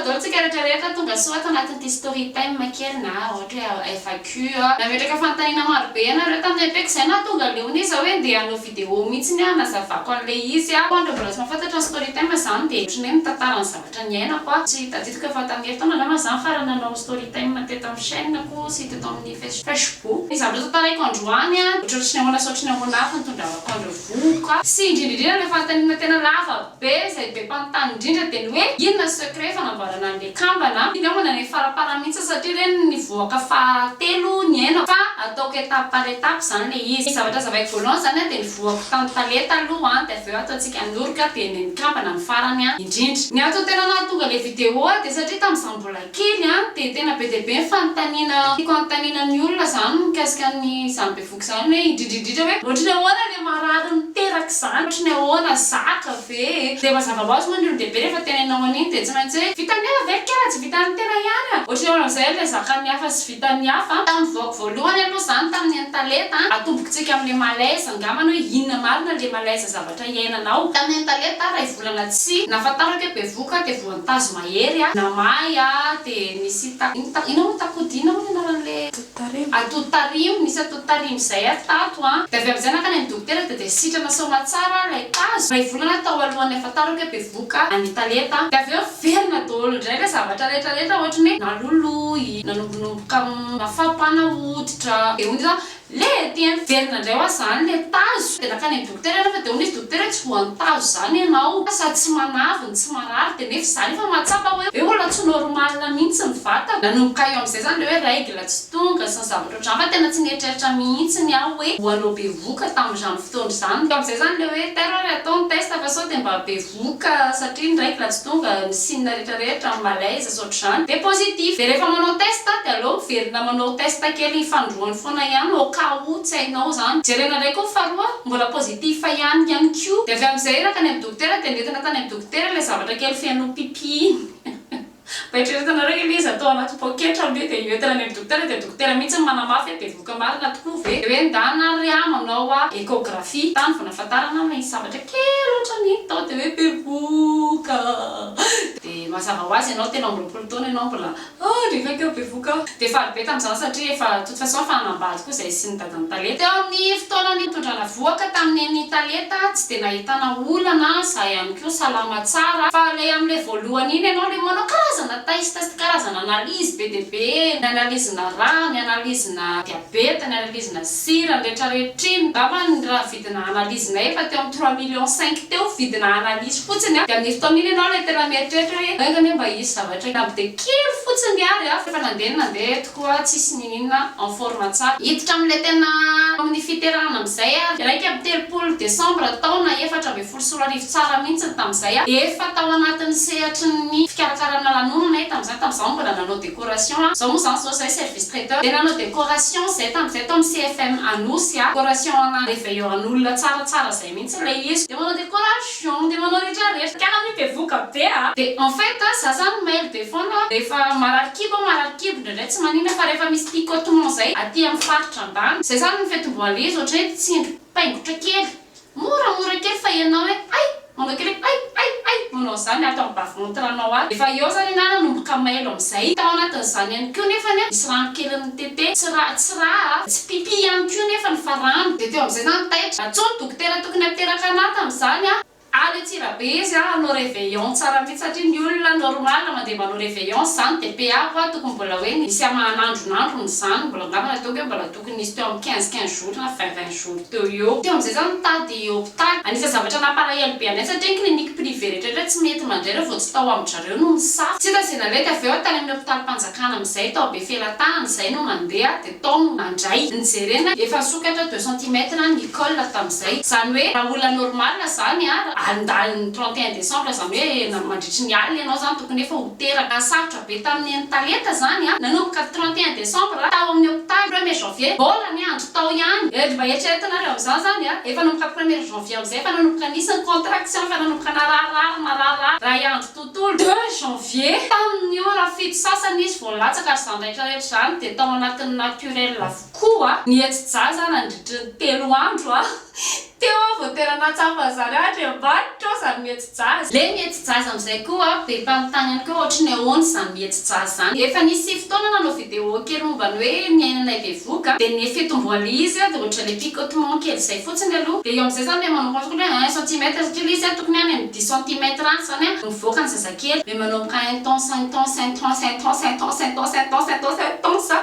daholotsika rehetrarehetra tonga soa ato anatin'ity story time kely na ohatra hoe FAQ nametraka fanontaniana maro be ianareo tamin'ny apeky izay na tonga leoniza hoe andeha hanao vidéo mihitsiny nazavako an'le izy andro mbola tsy mahafantatra ny story time zany dia ohatrany hoe mitantara ny zavatra niainako tsy tadidiko efa tamin'ny herintaona nama zany farany nanao story time teto amin'ny chaîneko sy teto amin'ny Facebook ny zavatra tantaraiko androany ohatrany nahoana saotrany ahoana hafa nitondravako andro voka sy indrindrindrindra le fanontaniana tena lava be izay be mpanontany indrindra dia ny hoe inona secret fanamboarana an'le kambana iny aho manana farapara mihitsy satria reny nivoaka fahatelo ny aina fa ataoko étape par étape zany le izy zavatra zavaiko voalohany zany dia nivoako tamin'ny taleta aloha dia avy eo ataontsika norika dia ny kambana ny farany indrindra ny atao tena nahatonga le vidéo dia satria tamin'izaho mbola kely dia tena be dia be fanontaniana tiako anontaniana ny olona zany mikasika ny izany bevoka zany hoe indrindrindrindra hoe ohatrany ahoana le marary niteraka zany ohatrany ahoana zaka ve dia mazava ho azy moa ny olon-dehibe rehefa tenainao an'iny dia tsy maintsy hoe vitany hafa ve kara tsy vitany tena ihany ohatrany ahoana amin'izay le zakany hafa sy vitany hafa tamin'ny voako voalohany aloha zany tamin'ny antaleta atombokitsika amin'le malaise angamana hoe inona marina le malaise zavatra iainanao tamin'ny antaleta ray volana tsy nafantarako hoe bevoka dia voantazo mahery namay dia nisy ino mo takodina mo anaran'le atotarimo nisy atotarimo izay tato dia avy amin'izay nakany amin'ny dokotera dia sitrana soma tsara ilay tazo ray volana tao alohan'ny afantarako hoe bevoka any taleta dia avy eo verina daholo indray le zavatra rehetrarehetra ohatrany hoe naloloy nanombonomboka mafapana hoditra dia hoy zany le tiany verina indray hoa zany le tazo dia nakany amin'ny dokotera rehefa dia hoy izy dokotera tsy voantazo zany ianao sady tsy manaviny tsy marary dia nefa zany efa mahatsapa hoe olona tsy normalina mihitsy ny vata nanomboka eo amin'izay zany le hoe règle tsy tonga sy ny zavatra ohatrany fa tena tsy nieritreritra mihitsiny aho hoe hoanao bevoka tamin'izany fotoana izany eo amin'izay zany le hoe terrory atao ny test fa sao dia mba bevoka satria ny règle tsy tonga ny signe rehetrarehetra ny malaise sy ohatr'izany dia positif dia rehefa manao test dia aleo miverina manao test kely fandroany foana ihany au cas où tsy hainao zany jerena ndraiky koa faharoa mbola positif ihany koa dia avy amin'izay rakany amin'ny dokotera dia nentina tany amin'ny dokotera le zavatra kely fianao pipi Paitretanareo izy atao anaty poketra be dia io tena ny dokotera dia dokotera mihitsy manamafy dia voka marina tokoa ve dia hoe ndana ry manao échographie tany vao nafantarana ny zavatra kely ohatrany tao dia hoe bevoka dia mazava ho azy ianao tena amby 20 taona ianao mbola rehefa keo bevoka dia farobe tamin'izany satria efa toute façon fa hanambady koa izay sy ny dadany taleta teo amin'ny fotoanany nitondrana voaka tamin'ny taleta tsy dia nahitana olana za ihany koa salama tsara fa le amin'le voalohany iny ianao le manao karazana test karazana analyse be dia be ny analyse-na rano ny analyse-na diabeta ny analyse-na sira ny rehetrarehetra iny ngamba ny raha vidina analyse-na efa teo amin'ny 3,5 millions teo vidina analyse fotsiny dia amin'ny fotoana iny ianao le tena mieritreritra hoe aingany mba hisy zavatra namby dia kely fotsiny ary efa nandeha tokoa tsisy ninina en forme tsara hiditra amin'ilay tena amin'ny fiterahana amin'izay raiky amin'ny 30 décembre taona 2024 tsara mihitsy tamin'izay efa tao anatin'ny sehatry ny fikarakarana lanonana tamin'izany mbola nanao décoration zao moa zany zao zay service traiteur dia nanao décoration zay tamin'izay tao amin'ny CFM Anosy décoration ana réveillon an'olona tsaratsara zay mihitsy ilay izy dia manao décoration dia manao rehetrarehetra karaha ny bevoka be dia en fait za zany mail de foana rehefa mararikibo indraindray tsy manina fa rehefa misy picotement zay aty amin'ny faritra ambany zay zany ny fetim-boaly izy ohatra hoe tsindry paingotra kely moramora kely fa ianao hoe ay manao kely ay manao zany ato amin'ny bavonotranao azy efa eo zany na nanomboka mailo amin'izay tao anatin'izany ihany koa nefa misy rano kely ny tete tsy pipi ihany koa nefa ny farano dia teo amin'izay zany taitra atsony dokotera tokony apiteraka anaty amin'izany ale tsira be izy anao réveillon tsara mihitsy satria ny olona normal mandeha manao réveillon zany dia peako tokony mbola hoe misy aman'andronandrony zany mbola ngamba ataoko hoe mbola tokony misy teo amin'ny 15 jours na 20 jours teo amin'izay zany mitady hôpitaly anisany zavatra nampalahelo be anay satria ny clinique privé rehetrarehetra tsy mety mandray reo vao tsy tao amin-jareo no misafy tsy tazena lety avy eo tany amin'ny hôpitaly mpanjakana amin'izay tao be felatana izay no mandeha dia tao no mandray nijerena efa sokatra 2 cm ny col tamin'izay zany hoe raha olona normal zany andaliny 31 décembre zany hoe mandritry ny alina ianao zany tokony efa hoteraka sarotra be tamin'ny taleta zany nanomboka 31 décembre tao amin'ny hôpitaly 1er janvier mbola ny andro tao ihany mba eritreretinareo amin'izany zany efa nanomboka 1er janvier amin'izay efa nanomboka nisy contraction efa nanomboka nararara raha iandro tontolo 2 janvier tamin'ny ora fito sasany izy vao latsaka ary zany rehetrarehetra zany dia tao anatin'ny naturel avokoa ny etsy-ja zany andritry ny 3 andro teo vao tena natsapa zany ary ambaditra ao zany mihetsy jazy le mihetsy jazy am'izay koa be mpanontany ihany koa ohatry ny ahoany zany mihetsy jazy zany efa nisy fotoana nanao vidéo kely mombany hoe miainana bevoka de ny fitomboan'le izy de ohatra le picotement kely zay fotsiny aloha de eo am'izay zany le manomboka hoe 1 cm satria le izy tokony any amin'ny 10 cm any zany mivoaka ny zazakely le manomboka 1 temps 5 temps 5 temps 5 temps 5 temps 5 temps 5 temps 5 temps 5 temps sa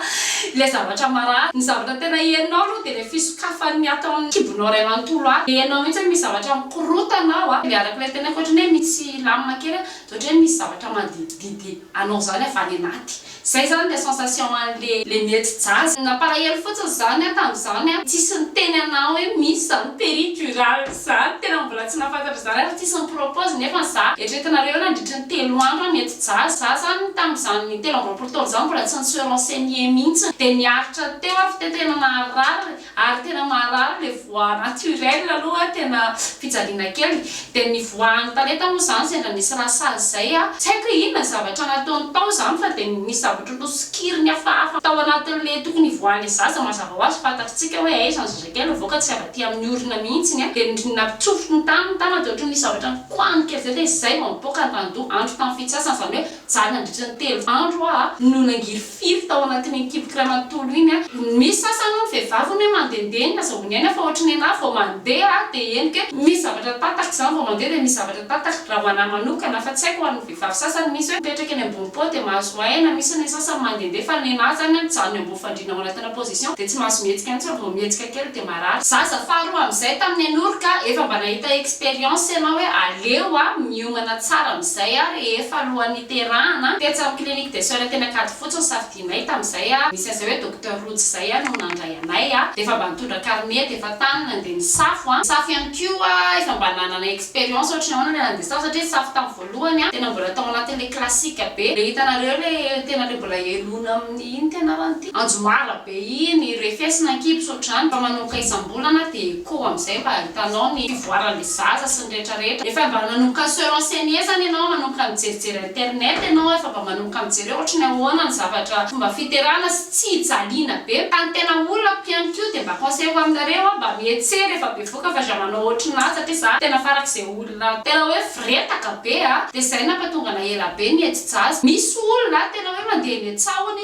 le zavatra marary ny zavatra tena ienao aloha de le fisokafan'ny atao amin'ny kibonao ray manontolo ary ienao mihitsy misy zavatra mikorotanao le araka le tena ohatry hoe misy lamina kely ohatra hoe misy zavatra mandidididy anao zany avy any anaty zay zany le sensation an'le mihetsy jazy napalahelo fotsiny zany tamin'izany tsisy ny teny anao hoe misy zany péridurale zany tena mbola tsy nafantatra zany ary tsisy ny propose nefa za eritreretinareo nandritry ny 3 andro mihetsy jazy za zany tamin'izany 3 ambin'ny taona zany mbola tsy nisy renseigné mihitsy de niaritra teo avy tena marary ary tena marary le voix naturelle aloha tena fijaliana kely de ny voix taleta moa zany sendra nisy rasazy zay tsy haiko inona zavatra nataony tao zany fa de misy zavatra nosikiriny hafahafa tao anatin'le tokony voan'le zaza mazava ho azy fantatritsika hoe aizany zazakely voaka tsy avaty amin'ny orina mihitsiny de nampitsofotry ny tana de ohatra nisy zavatra nikoany kely zay de zay vao miboaka ny rando andro tamin'ny fitsasany zany hoe jany nandritra ny 3 andro no nangiry firy tao anatin'ny kiboky ray manontolo iny misy sasany ny vehivavy hoe mandehandeha iny nazavony any fa ohatra ny anahy vao mandeha de enike misy zavatra tataka zany vao mandeha de misy zavatra tataka raha ho anahy manokana fa tsy haiko ho an'ny vehivavy sasany misy hoe mipetraka eny ambony po de mahazo aina misy ny sasany mandehandeha fa ny anahy zany mijanony ambony fandriana ao anatina position de tsy mahazo mihetsika antsy fa vao mihetsika kely de marary zaza faharoa am'izay tamin'ny anoroka efa mba nahita expérience ianao hoe aleo miomana tsara am'izay rehefa alohan'ny terahana tetsy amin'ny clinique des sœurs tena kady fotsiny safidinay tamin'izay misy an'izay hoe docteur Rojo zay no nandray anay de efa mba nitondra carnet de efa tany nandeha ny safo safo ihany koa efa mba nanana expérience ohatra ny ahoana le nandeha safo satria safo tamin'ny voalohany tena mbola tao anatin'le classique be le hitanareo le tena le mbola elona amin'ny iny tena ranty anjomala be iny refesina kibs ohatrany fa manomboka isam-bolana de ko am'izay mba hitanao ny fivoaran'le zaza sy ny rehetrarehetra efa mba nanomboka se renseigner zany ianao manomboka mijerijery internet ianao efa mba manomboka mijery ohatra ny ahoana ny zavatra fomba fiterahana sy tsy hijaliana be tany tena olona mpianko de mba conseil aminareo mba mietsery efa bevoka fa za manao ohatrinazy satria za tena farak'izay olona tena hoe fretaka be de zay nampatonga na ela be ny etsy jazy misy olona tena hoe mandeha ny atsahony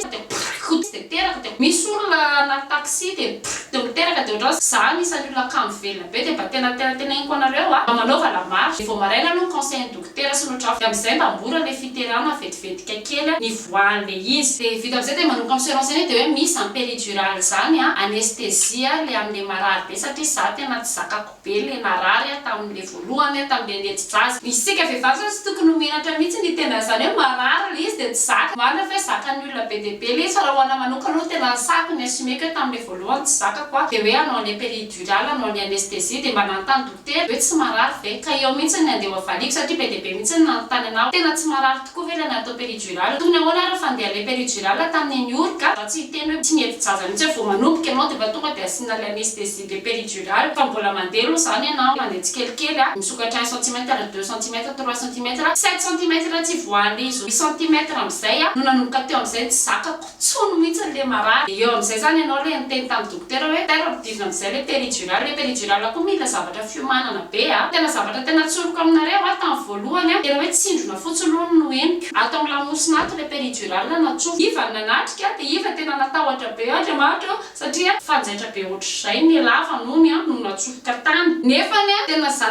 de teraka de misy olona na taxi de miteraka de ohatran'ny za nisany olona kamo velona be de mba tena inko anareo manova la marche vao maraina aloha conseil docteur sy notra de am'izay mba mbora le fiterahana vetivetika kely ny voan'le izy de vita am'izay de manomboka amin'ny renseigner de hoe misy en péridurale zany anesthésie le amin'le marary be satria za tena tsy zakako be le narary tamin'le voalohany tamin'le netsy jazy isika vehivavy sy tokony homenatra mihitsy ny tena zany hoe marary le izy de tsy zaka marina fa zakany olona be de be le izy fa raha hoana manokana aloha tena sako ny assumeko hoe tamin'le voalohany tsy zakako de hoe anao le péridurale anao le anesthésie de mba nantany docteur hoe tsy marary ve ka eo mihitsy ny andeha avaliko satria be de be mihitsy ny nanontany anao tena tsy marary tokoa ve le natao péridurale tokony ahoana raha fandeha le péridurale tamin'ny aniorika za tsy hiteny hoe tsy mety jaza mihitsy hoe vao manomboka ianao de mba tonga de asiana le anesthésie de péridurale fa mbola mandeha aloha zany ianao mandeha tsikelikely misokatra 1 cm 2 cm 3 cm 7 cm tsy voan'le izy 8 cm am'izay no nanomboka teo am'izay tsy zakako tsono mihitsy le marary eo am'izay zany ianao le niteny tamin'ny docteur hoe terampidivina am'izay le péridurale koa mila zavatra fiomanana be tena zavatra tena tsoroko aminareo tamin'ny voalohany tena hoe tsindrona fotsiny aloha no henoko ato amin'ny lamosina ato le péridurale natsofa iva nanatrika de iva tena natahotra be ohatra mahatra satria fanjaitra be ohatr'izay ny lava nony no natsofoka tany nefany tena za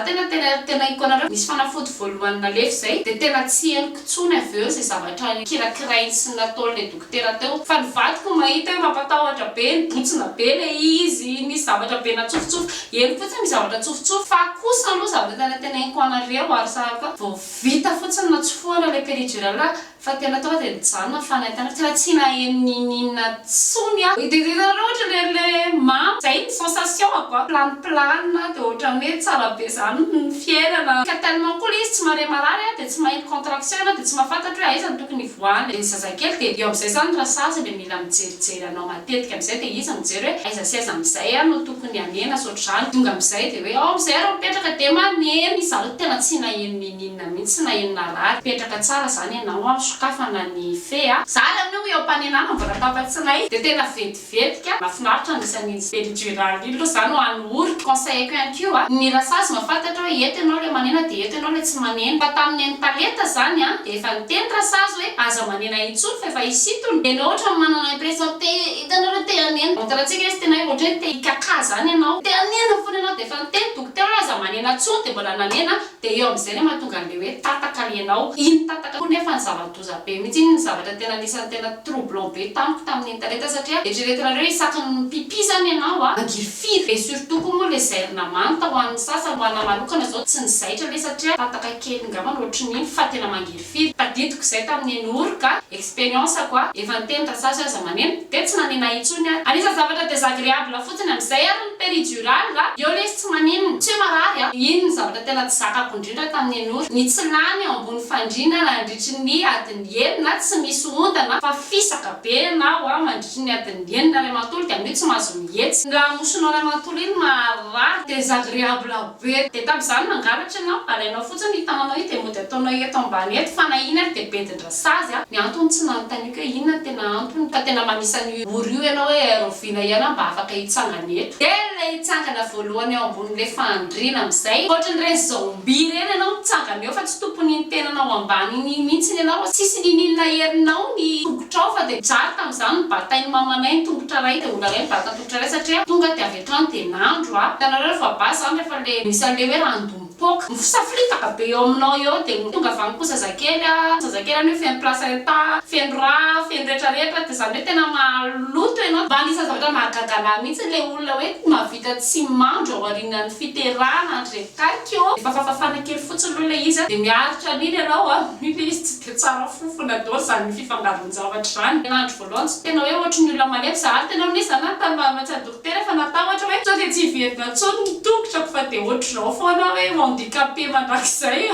tena iko anareo misy fanafody voalohany nalefy zay de tena tsy henoko tsony avy eo zay zavatra kirakirainy sy nataon'le docteur teo fa ny vadiko mahita hoe mampatahotra be nibotsina be le izy misy zavatra be natsofotsofa henoko fotsiny misy zavatra tsofotsofa fa kosa aloha zavatra tena henoko anareo ary saka vao vita fotsiny natsofohana le péridurale fa tena tonga de nijanona fanaitana tena tsy naheninina tsony de ohatra le mamy zay ny sensation ako plane de ohatran'ny hoe tsara be zany ny fiainana ka tellement koa le izy tsy mare marary de tsy maheno contraction de tsy mahafantatra hoe aiza ny tokony ny voany de zazakely de eo am'izay zany rasazy le mila mijerijery anao matetika am'izay de izy mijery hoe aiza sy aiza am'izay no tokony anena soatr'izany tonga am'izay de hoe am'izay raha mipetraka de maneny izaho tena tsy naheninina mihitsy nahenina rary mipetraka tsara zany ianao sokafana ny fe zary amin'io eo ampanenana mbola tafatsinay de tena vetivetika mahafinaritra anisan'ny péridurale io aloha zany ho an'ny orika conseil ko ihany ko ny rasazy mahafantatra hoe eto ianao le manena de eto ianao le tsy manena fa tamin'ny taleta zany de efa niteny rasazy hoe aza manena intsony fa efa isitony de ohatra manana impression te hitanao le te anena taratsika izy tena hoe ohatra te ikaka zany ianao te anena fona ianao de efa niteny dokotera aza manena tsony de mbola nanena de eo am'izay ne mahatonga an'le hoe tataka ianao iny tataka ko nefa ny zava-doza be mihitsy iny ny zavatra tena anisan'ny tena troublant be tamiko tamin'ny taleta satria eritreretinareo hoe isakin'ny pipi zany ianao angifiry et surtout koa moa le zairina manta ho an'ny sasany ho an'ny manokana zao tsy ny zaitra le satria tataka kely ngamba ohatrin'iny fa tena mangifiry tadidiko izay tamin'ny orika expérience koa efa niteny rasazy aza manena de tsy nanena intsony anisany zavatra désagréable fotsiny am'izay ary ny péridurale eo le izy tsy manenina tsy marary iny ny zavatra tena tsy zakako indrindra tamin'ny orika ny tsy lany ao ambony fandriana nandritry ny adiny enina tsy misy ondana fa fisaka be ianao mandritry ny adiny enina ray manontolo de amin'io tsy mahazo mihetsy raha mosonao ray manontolo iny marary désagréable be de tam'izany mangalatra ianao alainao fotsiny hitananao io de mody ataonao eto ambany eto fa na iny ary de bedin-drasazy ny antony tsy nanontaniako hoe inona tena antony fa tena manisany ory io ianao hoe aerovina ihany mba afaka hitsangana eto de le hitsangana voalohany eo ambonin'le fandriana am'izay ohatran'ireny zombie reny ianao mitsangana eo fa tsy tompony ny tenanao ambany iny mihitsy ianao tsisy ninina herinao ny tongotrao fa de jary tam'izany ny batainy mamanay ny tongotra ray de ola ray ny bata tongotra ray satria tonga de avy etrano de nandro hitanareo rehefa basy zany rehefa le misy an'le hoe randompoka mifosafilitaka be eo aminao eo de tonga avy any koa zazakely any hoe feno placenta feno raha feno rehetrarehetra de zany hoe tena maloto ianao mba anisany zavatra mahagagana mihitsy le olona hoe mahavita tsy mandro ao aorianan'ny fiterahana andrekakio efa fafafana kely fotsiny aloha le izy de miaritra an'iny ianao iny izy tsy de tsara fofona daholo zany fifangaron-javatra zany nandro voalohany tsy tena hoe ohatry ny olona malemy zary tena nisana tamamatsa dokotera efa natao ohatra hoe sao de tsy hiverina tsony ny tongotrako fa de ohatr'izao foana hoe handicapé mandrakizay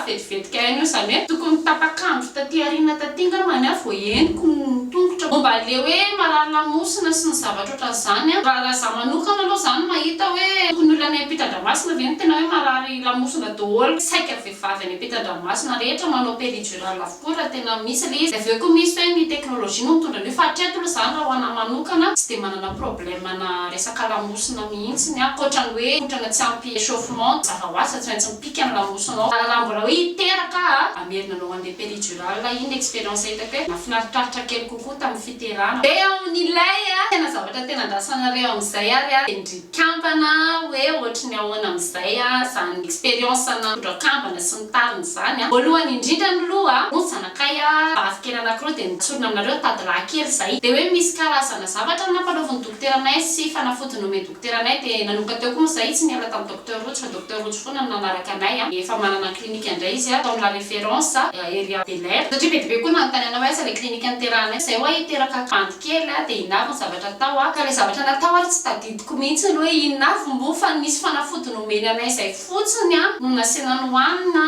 vetivetika ihany io zany hoe tokony tapakandro taty aoriana taty ngamany vo eniko ny tongotra momba le hoe marary lamosina sy ny zavatra ohatran'izany raha za manokana aloha zany mahita hoe tokony olona any ampitan-dranomasina ve no tena hoe marary lamosina daholo saika vehivavy any ampitan-dranomasina rehetra manao péridurale avokoa raha tena misy le izy avy eo koa misy hoe ny teknôlôjia no mitondra ny hoe fahatreto aloha zany raha ho ana manokana tsy de manana problème na resaka lamosina mihitsiny akoatrany hoe otrana tsy ampy échauffement zava-hoasa tsy maintsy mipika amin'ny lamosinao raha mbola hoe hiteraka amerinanao an'le péridurale iny expérience hitako hoe mafinaritraritra kely kokoa tamin'ny fiterahana de amin'ilay tena zavatra tena andrasanareo am'izay ary indrikampana hoe ohatry ny ahoana am'izay zany expérience nandro-kampana sy ny tariny zany voalohany indrindra ny loha no zanakay avy-kely anankiroa de nitsorona aminareo tadilahy kely zay de hoe misy karazana zavatra nampanaoviny dokteranay sy fanafody nome dokteranay de nanoka teo koa zay tsy niala tamin'ny docteur Rotsy fa docteur Rotsy foana nanaraka anay efa manana clinique indray izy tao la référence area Belair satria bedibe koa nanontany anao le clinique anterahanay zay hoe hiteraka kandy kely de inavy ny zavatra atao ka le zavatra natao ary tsy tadidiko mihitsy ny hoe inavy mbo fa nisy fanafody nomeny anay zay fotsiny no nasiana nohanina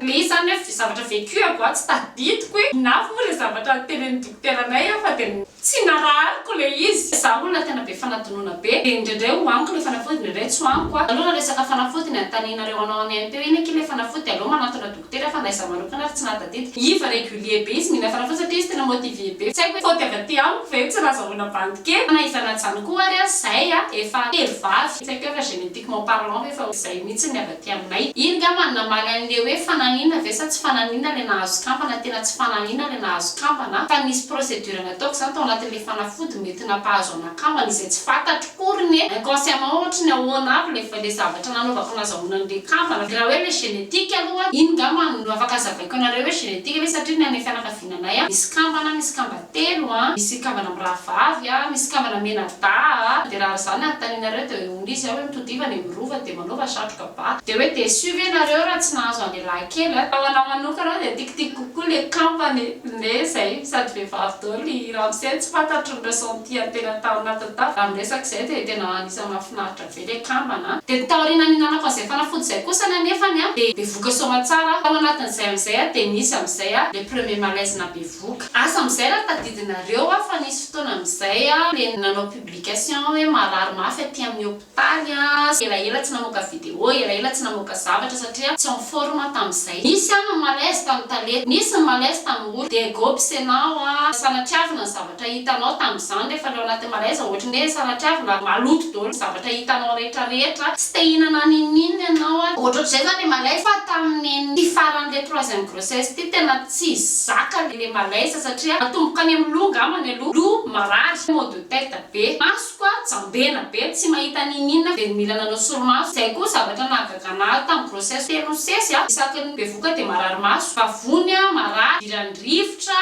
le izy zany hoe zavatra vécuako tsy tadidiko inavy moa le zavatra tenen'ny dokteranay fa de tsy narariko le izy za olona tena be fanadinona be de indraindray hoaniko le fanafody indraindray tsy hoaniko aloha resaka fanafody ny antaninareo anao any teo iny aky le fanafody aloha manatona dokotera fa ndaiza manokana ary tsy natadidiko iva régulier be izy mila fanafody satria izy tena motivé be tsy haiko hoe faute avy aty amiko ve tsy nahazahoana bandike na izanajany koa ary zay efa telo vavy tsy haiko efa génétiquement parlant efa zay mihitsy ny avy aty aminay iny ngamba namaly an'le hoe fananina ve sa tsy fananina le nahazo kampana tena tsy fananina le nahazo kampana fa nisy procédure nataoko zany tao anatin'le fanafody mety nampahazo anakampana izay tsy fantatro koriny inconsciemment ohatra ny ahoana avy le zavatra nanaovako nazahoana an'le kampana raha hoe le génétique aloha iny ngamba no afaka azavaiko anareo hoe génétique le satria ny any fianakavinanay misy kamba telo misy kambana miravavy misy kambana mena da de raha zany antaninareo de izy hoe mitodivana mirova de manova satroka ba de hoe déçu ve nareo raha tsy nahazo an'le lahy kely ao anao manokana de tikitika kokoa le kampany ne zay sady vehivavy daholo ramose tsy fantatry ny ressenti tena tao anatin'ny tafo raha miresaka zay dia tena anisany mahafinaritra be le kambana dia taoriana ninanako an'izay fanafody zay kosa nanefany dia bevoka somatsara tao anatin'izay amin'izay dia nisy amin'izay le premier malaise na bevoka asa amin'izay raha tadidinareo fa nisy fotoana amin'izay le nanao publication hoe marary mafy aty amin'ny hôpitaly elaela tsy namoaka vidéo elaela tsy namoaka zavatra satria tsy en forme tamin'izay nisy malaise tamin'ny talety nisy malaise tamin'ny olo dia gopsenao sanatiavina ny zavatra hitanao tamin'izany rehefa leo anaty malaise ohatra ny hoe sanatiavina maloto daholo zavatra hitanao rehetrarehetra tsy te hihinana ninninona ianao ohatrohatr'izay zany le malaise fa tamin'ny ty faran'le troisième grossesse ty tena tsy zaka le malaise satria atomboka any amin'ny longa amany aloha lo marary mot de tête be maso koa jambena be tsy mahita ninninona dia mila nanao solomaso zay koa zavatra nahagaganahy tamin'ny grossesse telo sesy isaky ny bevoka dia marary maso vavony marary iran-drivotra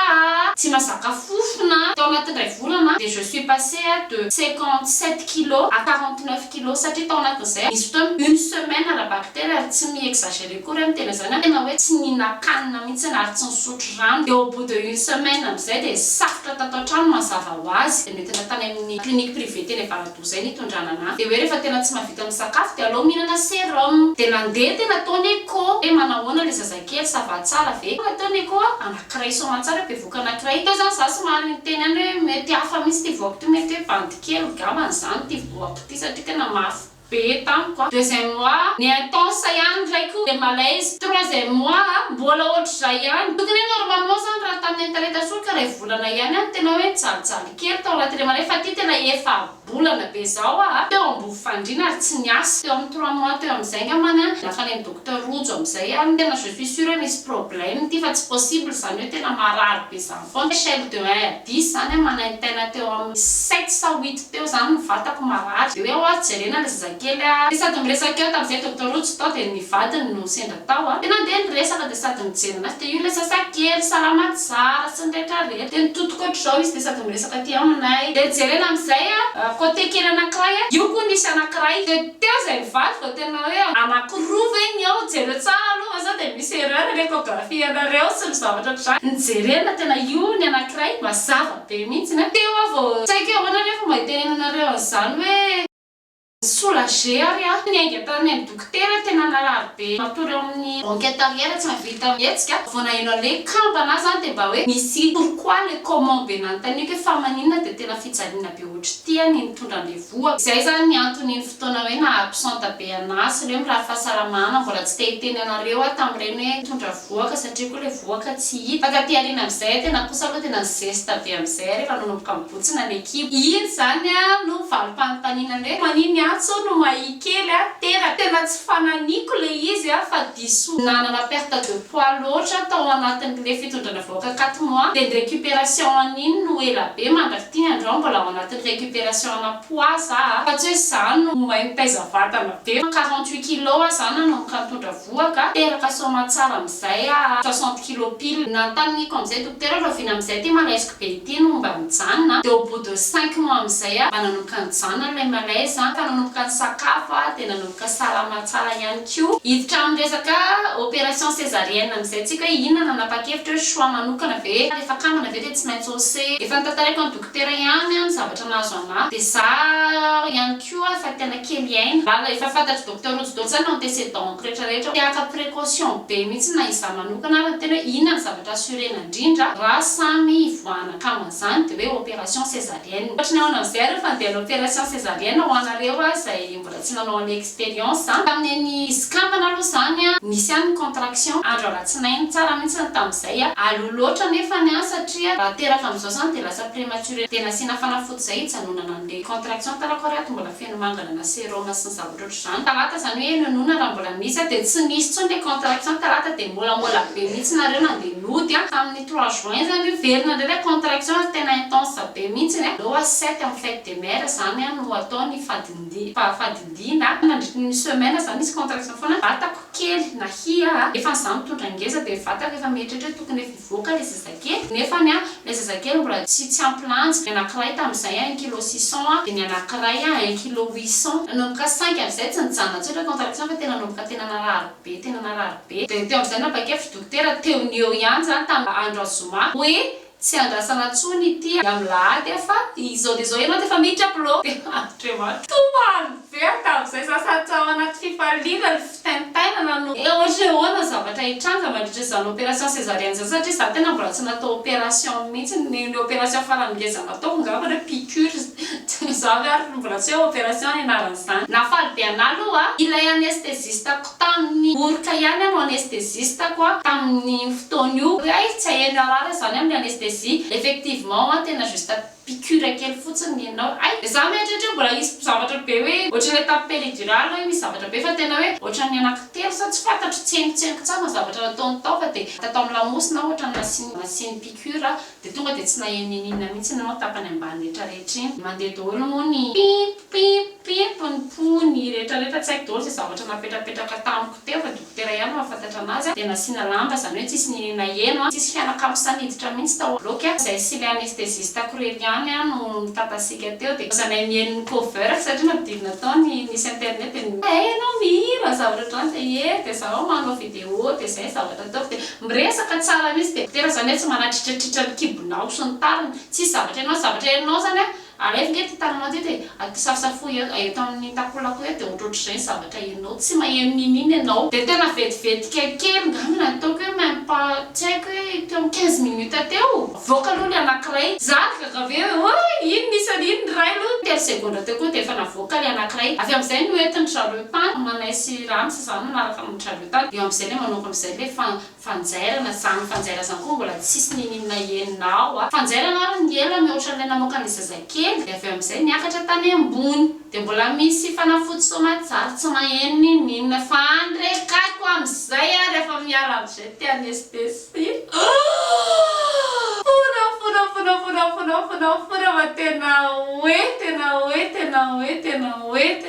tsy mahazaka fofona tao anatin'ray volana dia je suis passé de 57 kilos à 49 kilos satria tao anatin'izay misy fotoana une semaine ara-bactère ary tsy mi-exagéré kory amin'ny tena zany tena hoe tsy ninakanina mihitsy ary tsy nisotro rano dia au bout de une semaine amin'izay dia safotra tatao trano mazava ho azy dia mety natany amin'ny clinique privé teny Varado zay nitondrana anahy dia hoe rehefa tena tsy mahavita misakafo dia aleo mihinana sérum dia nandeha tena ataony écho hoe manahoana le zazakely sava tsara ve ataony écho anankiray somatsara bevoka anankiray teo zany za somary niteny any hoe mety hafa misy ty voako ty mety hoe bandikely gamany zany ty voako ty satria tena mafy be tamiko deuxième mois ny intense ihany ndraiky le malaise troisième mois mbola ohatr'izay ihany tokony hoe normalement zany raha tamin'ny internet soa ka ray volana ihany tena hoe jalijaly kely tao anaty le malaise fa ty tena efa bolana be zao teo ambo fandrina ary tsy niasa teo amin'ny 3 mois teo amin'izay ngamany lakany amin'ny docteur Rojo amin'izay tena je suis sûre hoe misy problème ty fa tsy possible zany hoe tena marary be zany foana échelle de 1 à 10 zany manaintena teo amin'ny 7 sa 8 teo zany ny vatako marary dia hoe jerena le zazakely sady miresaka eo tamin'izay docteur Rojo tao dia ny vadiny no sendra tao dia nandeha niresaka dia sady mijery anazy dia io le zazakely salama tsara sy ny rehetrarehetra dia nitotoko ohatr'izao izy dia sady miresaka ty aminay dia jerena amin'izay côté kely anankiray io koa nisy anankiray dia teo zay mivady fa tena hoe anankiroa ve ny ao jere tsara aloha za dia misy erreur le échographie anareo sy ny zavatra ohatr'izany nijerena tena io ny anankiray mazava be mihitsy teo avao tsy haiko eo anareo fa mahitenenanareo an'izany hoe soulagé ary niainga tany amin'ny dokotera tena narary be matory eo amin'ny enquête arrière tsy mahavita mihetsika vao naheno le kambana zany dia mba hoe misy pourquoi le comment be nanontaniako hoe fa maninona dia tena fijaliana be ohatra ty ny mitondra le voa izay zany ny antony ny fotoana hoe na absente be anasy le miraha fahasalamana mbola tsy te hiteny anareo tamin'ireny hoe mitondra voaka satria koa le voaka tsy hita fa taty ariana amin'izay tena kosa aloha tena zesta be amin'izay rehefa nanomboka mibotsina ny ekipa iny zany no valim-panontaniana le maniny so no mahikely tena tsy fananiko le izy fa diso nanana perte de poids loatra tao anatin'le fitondrana voaka 4 mois dia ny récupération an'iny no ela be mandraky ty andreo mbola ao anatin'ny récupération ana poids za fa tsy hoe zany no mahay mitaiza vatana be 48 kilos zany nanomboka mitondra voaka teraka somatsara amin'izay 60 kilos pile nantaniko amin'izay dokotera rovina amin'izay ty malaisiko be ity no mba mijanona dia au bout de 5 mois amin'izay mba nanomboka nijanona le malaise nanomboka ny sakafo dia nanomboka salama tsara ihany koa hiditra amin'ny resaka opération césarienne amin'izay tsika hoe inona nanapa-kevitra hoe choix manokana ve rehefa kambana ve dia tsy maintsy ose efa nitantarako ny dokotera ihany ny zavatra nahazo anahy dia za ihany koa fa tena kely aina efa fantatry docteur Rojo daholo zany antécédent rehetrarehetra tiaka précaution be mihitsy na izaho manokana ary tena hoe inona ny zavatra assurena indrindra raha samy ivoahana kambana zany dia hoe opération césarienne ohatra ny ao amin'izay rehefa andeha ny opération césarienne ho anareo zay mbola tsy nanao any expérience tamin'ny iskambana aloha zany nisy any contraction andro alatsinainy tsara mihitsy tamin'izay aloha loatra nefa ny satria raha teraka amin'izao zany dia lasa prématuré dia nasiana fanafody zay hijanonana an'le contraction talakorato mbola feno mangana na sérum sy ny zavatra ohatr'izany talata zany hoe nonona raha mbola misy dia tsy nisy tsony le contraction talata dia mbola be mihitsy nareo nandeha lody tamin'ny 3 juin zany verina ndray le contraction tena intense be mihitsy aloha 7 amin'ny fête des mères zany no ataony fadiny fadidina mandritry ny semaine zany izy contraction foana vatako kely na hia efa zany mitondra ngeza dia vatako efa mieritreritra tokony efa hivoaka le zazakely nefany le zazakely mbola tsy ampilanja ny anankiray tamin'izay 1 kg 600 dia ny anankiray 1 kg 800 nanomboka 5 amin'izay tsy nijanona tsotra contraction fa tena nanomboka tena narary be dia teo amin'izay napakefitry dokotera teo ny eo ihany zany tamin'ny andro azoma hoe tsy andrasana tsony ity amin'ny lahady fa izao dia izao ianao dia efa miditra plô dia tomaly be tamin'izay sasatao anaty fifaliana ny fitaintainana no ohatry zavatra hitranga mandritra izany opération césarienne zany satria za tena mbola tsy natao opération mihitsy ny opération farany ngeza nataoko ngavana piqûre za ary mbola tsy hoe opération anaran'izany nafaly be anahy aloha ilay anesthésiste tamin'ny orika ihany ano anesthésiste koa tamin'ny fotoana io ay tsy haino arara zany amin'ny anesthésie effectivement tena juste piqûre kely fotsiny ianao ay za mieritreritra mbola isy zavatra be hoe ohatran'ilay tape péridurale hoe misy zavatra be fa tena hoe ohatran'ny anankitelo sa tsy fantatro tsenitseniko tsara zavatra nataony tao fa dia tatao amin'ny lamosina ohatran'ny masiny piqûre dia tonga dia tsy naheninina mihitsy nanao tapany ambany rehetrarehetra iny mandeha daholo moa ny pimp ny pony rehetrarehetra tsy haiko daholo zay zavatra napetrapetraka tamiko teo fa dokotera ihany mahafantatra anazy dia nasiana lamba zany hoe tsisy nihinana heno tsisy fianakamo saniditra mihitsy tao bloky zay sy le anesthésiste akoreliany no mitatasiaka teo dia zanay mieniny cover satria namidilina tao nisy internet enao mihira zavatra trany dia dia zaho manao vidéo dia zay zavatra ataoko dia miresaka tsara mihitsy dia dokotera zany hoe tsy manatritratritra ny kibonao sy ny tariny tsisy zavatra ianao zany alefa nge ty taninao ty dia safosafo eto amin'ny takolako eto dia ohatrohatr'izay ny zavatra ianao tsy maheno nininy ianao dia tena vetivetika kely ngamina ataoko hoe même pas tsy haiko hoe teo amin'ny 15 minutes teo voaka aloha le anankiray zaka avy eo ino nisy an'ino ray aloha 3 seconde teo koa dia efa navoaka le anankiray avy amin'izay no entiny trarotan manaisy ramsa zany manaraka amin'ny trarotan eo amin'izay le manoko amin'izay le fanjairana zany fanjaira zany koa mbola tsisy nininina henao fanjairana ary ny ela mihoatran'ilay namoaka ny zazakely dia avy amin'izay niakatra tany ambony dia mbola misy fanafody somatsara tsy maheno ninina fa andrekako amin'izay rehefa miara amin'izay ty anesthésie fona fa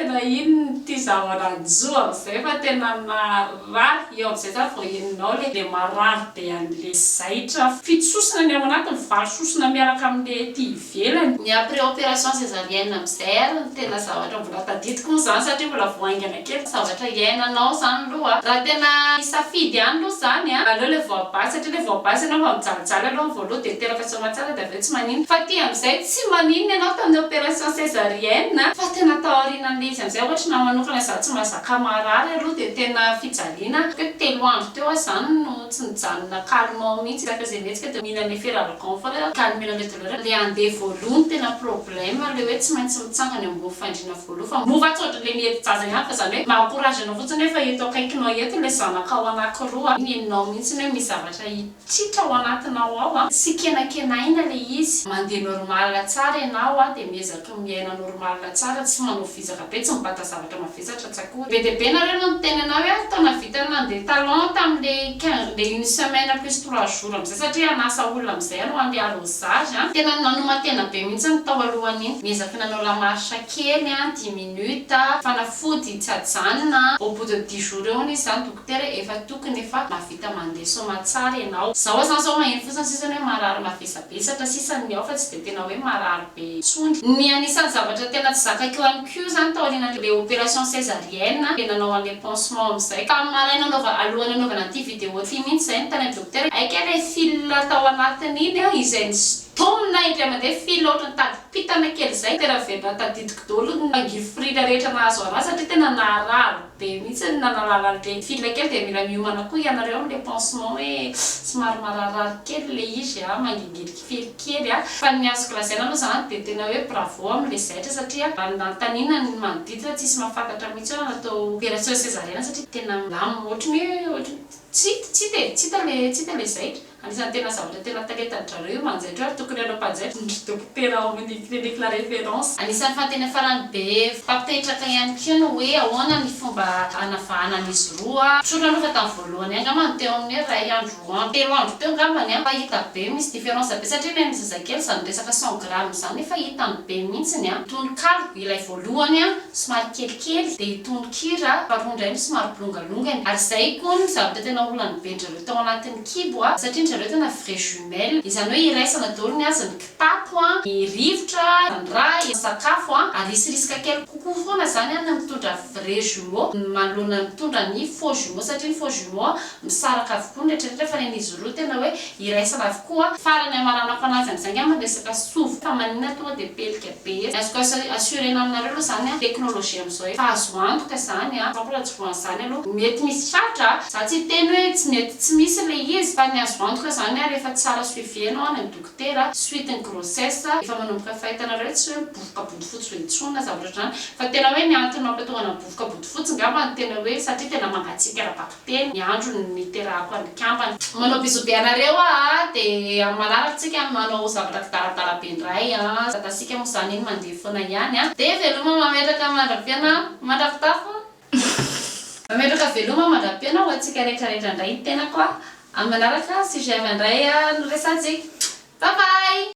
tena ino ty zavaranjo amin'izay fa tena marary eo amin'izay zany vao heninao le marary be an'le zaitra fitsosina ny ao anatiny valososina miaraka amin'le ty ivelany ny après opération césarienne amin'izay ary ny tena zavatra mbola tadidiko moa zany satria mbola voaingana kely zavatra iainanao zany aloha raha tena isafidy ihany aloha zany aleo le voabasy satria le voabasy ianao fa mijalijaly aloha voaloha dia teraka somatsara dia aveo tsy manino fa ty amin'izay tsy manino ianao tamin'ny opération césarienne fa tena taorianan'le izy amin'izay ohatra na manokana za tsy mahazaka marary aloha dia tena fijaliana hoe 3 andro teo zany no tsy nijanona calmant mihitsy rehefa zay mihetsika dia mihinan'le feralcon fa calmena le douleur le andeha voalohany tena problème le hoe tsy maintsy mitsangana ambony fandriana voaloha fa mova tsotra le miety jaza ihany fa zany hoe mahakorazy anao fotsiny hoe fa eto akaikinao eto le zanaka ao anankiroa iny eninao mihitsy hoe misy zavatra hitsitra ao anatinao ao sy kenakenaina le izy mandeha normal tsara ianao dia miezaka miaina normal tsara tsy manao fizaka be tsy mibata zavatra mavesatra tsy akory be dia be nareo no niteny anao hoe taona vita nandeha talon tamin'le 15 le 1 semaine plus 3 jours amin'izay satria anasa olona amin'izay ano andeha arosage tena nanomatena be mihitsy ny tao alohan'iny miezaka nanao lamarche kely 10 minutes fanafody tsy ajanona au bout de 10 jours eo izy zany dokotera efa tokony efa mavita mandeha somatsara ianao zaho zany zao maheno fotsiny sisany hoe marary mavesabesatra sisany ao fa tsy dia tena hoe marary be tsony ny anisan'ny zavatra tena tsy zakako ihany koa zany tao aorianan'le opération césarienne dia nanao an'le pansement amin'izay tamin'ny maraina alohan'ny anaovana an'ity vidéo ty mihitsy zay ny tany dokotera aika le fil tao anatiny iny izay ny tomina indray mandeha fil ohatrany tady pitana kely zay tena verina tadidiko daholo nangifrira rehetra nahazo anazy satria tena narary be mihitsy nanalalan'le fil kely dia mila miomana koa ianareo amin'le pansement hoe somary mararary kely le izy mangingiliky fil kely fa ny azoko lazaina aloha zany dia tena hoe bravo amin'le zaitra satria nantanina ny manodidina tsisy mahafantatra mihitsy hoe natao opération césarienne satria tena milamy ohatrany hoe tsy hita le zaitra anisan'ny tena zavatra tena talentadrareo manjaitra hoe tokony anao mpanjaitra ny dokotera ao amin'ny clinique la référence. Anisan'ny fanteny farany be mpampetraka ihany koa no hoe ahoana ny fomba anavahana an'izy roa. Sotra aloha fa tamin'ny voalohany angambany teo amin'ny ray andro telo andro teo angambany fa hita be misy différence be satria ilay ny zazakely zany resaka 100 grammes zany efa hitany be mihitsiny tononkalo ilay voalohany somary kelikely dia tononkira faharoa indray ny somary bolongalongany ary zay koa ny zavatra tena olany be ndrareo tao anatin'ny kibo satria ndrareo tena vrai jumelle izany hoe iraisana daholo ny azony kitapo ny rivotra ny ray sakafo ary isirisika kely kokoa foana zany ny mitondra vrai jumeau manoloana mitondra ny faux jumeau satria ny faux jumeau misaraka avokoa ny rehetrarehetra fa izy roa tena hoe iraisana avokoa farany amaranako anazy am'izay angamba resaka sovo fa maninona tonga dia pelika be azoko assurena aminareo aloha zany teknôlôjia am'izao fa azo antoka zany fampolaha tsy voan'izany aloha mety misy tratra za tsy teny hoe tsy mety tsy misy le izy fa ny azo antoka zany rehefa tsara suivi anao any amin'ny dokotera suite ny grossesse efa manomboka fahitanareo tsy hoe bovoka bodofotsy hoe intsonina zavatra zany fa tena hoe ny antony mampatonga na bovoka bodofotsy ngamba ny tena hoe satria tena mangatsiaka raha-bakiteny ny andro ny niterahako any kampany. Manao bisou be anareo dia manaratsika manao zavatra kidaradara be indray satasika moa zany iny mandeha foana ihany dia veloma mametraka mandra-piana mandravitafo mametraka veloma mandra-piana ho antsika rehetrarehetra indray ny tenako amin'ny manaraka sujet indray no resantsika. Bye bye.